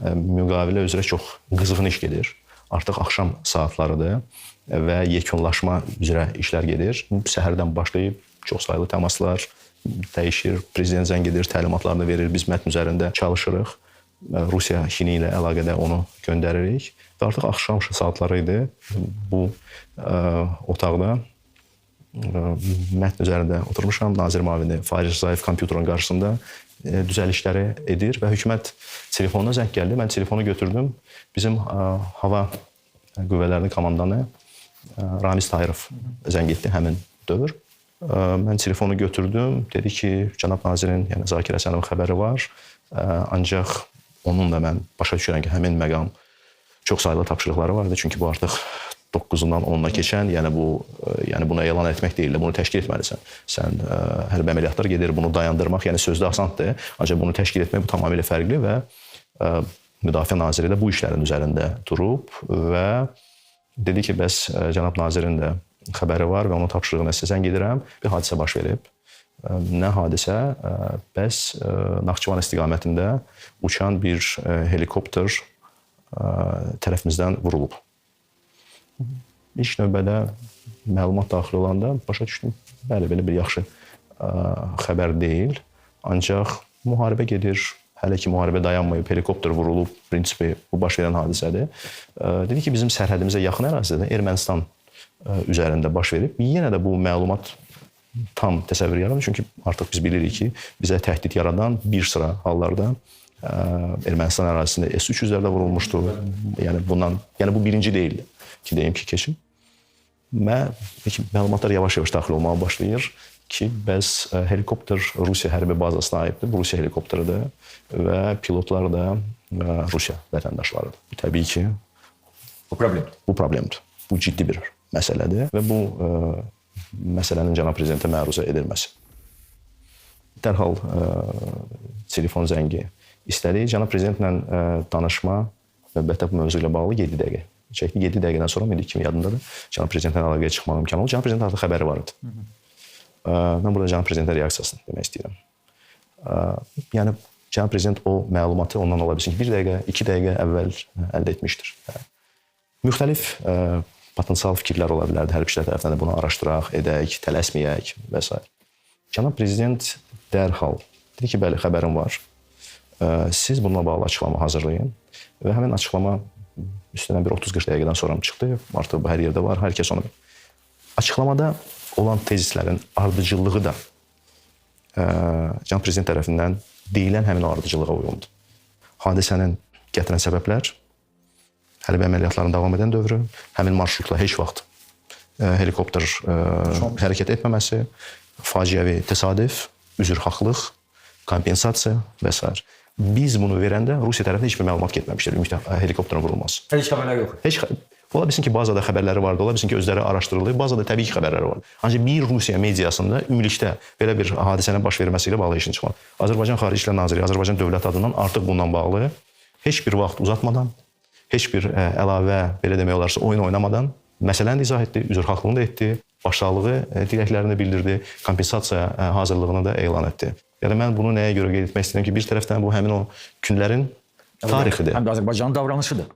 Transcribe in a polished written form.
müqavilə üzrə çox qızğın iş gedir. Artıq axşam saatlarıdır və yekunlaşma üzrə işlər gedir. Səhərdən başlayıb çox saylı təmaslar dəyişir, prezident zəng edir, təlimatlarını verir, biz mətn üzərində çalışırıq. Rusiya Çini ilə əlaqədə onu göndəririk və artıq axşam saatları idi. Bu otaqda mətn üzərində oturmuşam, nazir müavini Fariz Rzayev kompüterin qarşısında düzəlişləri edir və hökumət telefonuna zəng gəldi. Mən telefonu götürdüm. Bizim hava qüvvələrinin komandanı Ramiz Tahirov zəng etdi həmin dövr. Mən telefonu götürdüm. Dedi ki, cənab nazirin, yəni Zakir Həsənovun xəbəri var. Ancaq onunla mən başa düşürəm ki, həmin məqam çox saylı tapşırıqları vardı. Çünki bu artıq 9-undan 10-una keçən, yəni bunu elan etmək deyil, bunu təşkil etməlisən. Sən hərbi əməliyyatlar gedir, bunu dayandırmaq, yəni sözdə asandır, ancaq bunu təşkil etmək bu tamamilə fərqli və Müdafiə naziri də bu işlərin üzərində durub və dedi ki, bəs cənab nazirin də xəbəri var və onun tapşırığına sizə zəng edirəm, bir hadisə baş verib. Nə hadisə? Bəs Naxçıvan istiqamətində uçan bir helikopter tərəfimizdən vurulub. İlk növbədə məlumat daxil olanda başa düşdüm, bəli, belə bir yaxşı xəbər deyil. Ancaq müharibə gedir, hələ ki müharibə dayanmayıb, helikopter vurulub, prinsipi bu baş verən hadisədir. Dedi ki, bizim sərhədimizə yaxın ərazidə Ermənistan üzərində baş verib. Yenə də bu məlumat tam təsəvvür yaradır, çünki artıq biz bilirik ki, bizə təhdid yaradan bir sıra hallarda Ermənistan ərazisində S-300-lərdə vurulmuşdu. Yəni bu birinci deyildi ki, deyim ki, keçin. Məlumatlar yavaş-yavaş daxil olmağa başlayır ki, bəs helikopter Rusiya hərbi bazasına aiddir, Rusiya helikopteridir və pilotlar da Rusiya vətəndaşlarıdır. Təbii ki, bu problemdir. Bu ciddi bir məsələdir və bu məsələnin cənab prezidentə məruzə edilməsi. Dərhal telefon zəngi istədik. Cənab prezidentlə danışma əlbəttə bu mövzu ilə bağlı 7 dəqiqə çəkdi. 7 dəqiqədən sonra indi kimi yadındadır. Cənab prezidentlə əlaqəyə çıxmaq imkanı oldu. Cənab prezident artıq xəbəri var idi. Mən burada cənab prezidentin reaksiyasını demək istəyirəm. Yəni cənab prezident o məlumatı ondan ola bilsin ki, 1 dəqiqə, 2 dəqiqə əvvəl əldə etmişdir. Müxtəlif potensial fikirlər ola bilərdi. Hərbçilər tərəfindən də bunu araşdıraq, edək, tələsməyək və s. Cənab prezident dərhal dedi ki, bəli, xəbərim var. Siz bununla bağlı açıqlama hazırlayın və həmin açıqlama üstündən bir 30-40 dəqiqədən sonra çıxdı. Artıq bu hər yerdə var, hər kəs onu bilir. Açıqlamada olan tezislərin ardıcıllığı da cənab prezident tərəfindən deyilən həmin o ardıcıllığa uyğundur. Hadisənin gətirən səbəblər, hərbi əməliyyatların davam edən dövrü, həmin marşrutla heç vaxt helikopter hərəkət etməməsi, faciəvi təsadüf, üzrxahlıq, kompensasiya və s. Biz bunu verəndə Rusiya tərəfindən heç bir məlumat getməmişdir ümumiyyətlə helikopterin vurulması. Heç xəbərlər yox. Ola bilsin ki, bazada xəbərləri vardı, ola bilsin ki, özləri araşdırılır, bazada təbii ki, xəbərləri vardı. Ancaq bir Rusiya mediasında ümumilikdə belə bir hadisənin baş verməsi ilə bağlı işin çıxmalı. Azərbaycan Xarici İşlər Nazirliyi, Azərbaycan Dövlət adından artıq bundan bağlı heç bir vaxt uzatmadan, heç bir əlavə, belə demək olarsa, oyun oynamadan məsələni izah etdi, üzrxahlığını da etdi, başsağlığı diləklərini bildirdi, kompensasiya hazırlığını da elan etdi. Yəni mən bunu nəyə görə qeyd etmək istəyirəm ki, bir tərəfdən bu həmin o günlərin tarixidir. Həm də Azərbaycanın davranışıdır.